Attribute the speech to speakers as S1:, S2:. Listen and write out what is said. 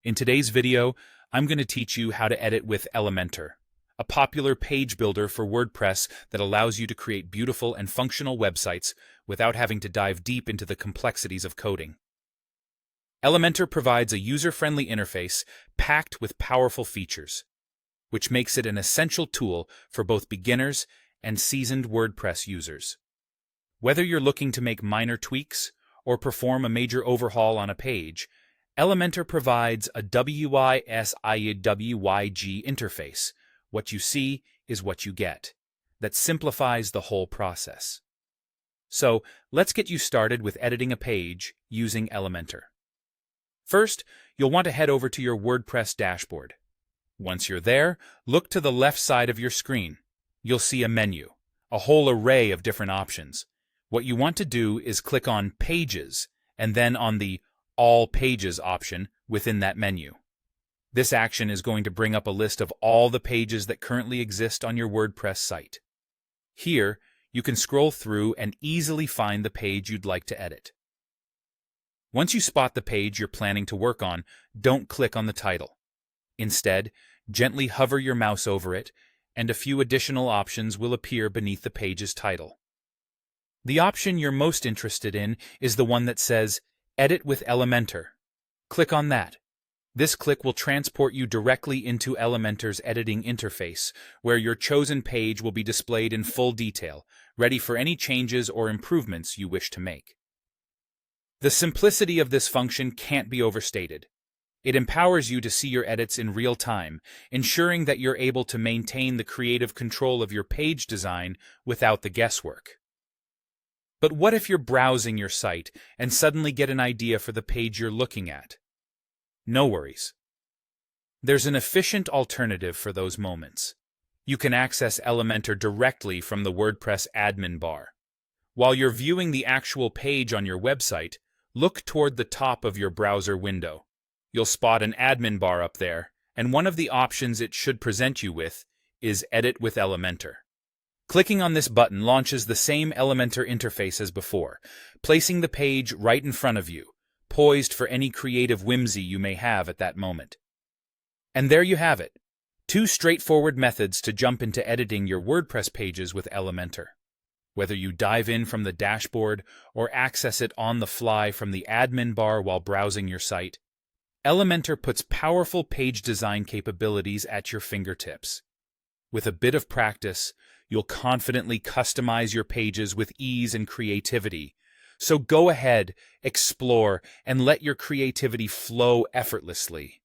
S1: In today's video, I'm going to teach you how to edit with Elementor, a popular page builder for WordPress that allows you to create beautiful and functional websites without having to dive deep into the complexities of coding. Elementor provides a user-friendly interface packed with powerful features, which makes it an essential tool for both beginners and seasoned WordPress users. Whether you're looking to make minor tweaks or perform a major overhaul on a page, Elementor provides a WYSIWYG interface, what you see is what you get, that simplifies the whole process. So, let's get you started with editing a page using Elementor. First, you'll want to head over to your WordPress dashboard. Once you're there, look to the left side of your screen. You'll see a menu, a whole array of different options. What you want to do is click on Pages, and then on the All Pages option within that menu. This action is going to bring up a list of all the pages that currently exist on your WordPress site. Here, you can scroll through and easily find the page you'd like to edit. Once you spot the page you're planning to work on, don't click on the title. Instead, gently hover your mouse over it, and a few additional options will appear beneath the page's title. The option you're most interested in is the one that says Edit with Elementor. Click on that. This click will transport you directly into Elementor's editing interface, where your chosen page will be displayed in full detail, ready for any changes or improvements you wish to make. The simplicity of this function can't be overstated. It empowers you to see your edits in real time, ensuring that you're able to maintain the creative control of your page design without the guesswork. But what if you're browsing your site and suddenly get an idea for the page you're looking at? No worries. There's an efficient alternative for those moments. You can access Elementor directly from the WordPress admin bar. While you're viewing the actual page on your website, look toward the top of your browser window. You'll spot an admin bar up there, and one of the options it should present you with is Edit with Elementor. Clicking on this button launches the same Elementor interface as before, placing the page right in front of you, poised for any creative whimsy you may have at that moment. And there you have it, two straightforward methods to jump into editing your WordPress pages with Elementor. Whether you dive in from the dashboard or access it on the fly from the admin bar while browsing your site, Elementor puts powerful page design capabilities at your fingertips. With a bit of practice, you'll confidently customize your pages with ease and creativity. So go ahead, explore, and let your creativity flow effortlessly.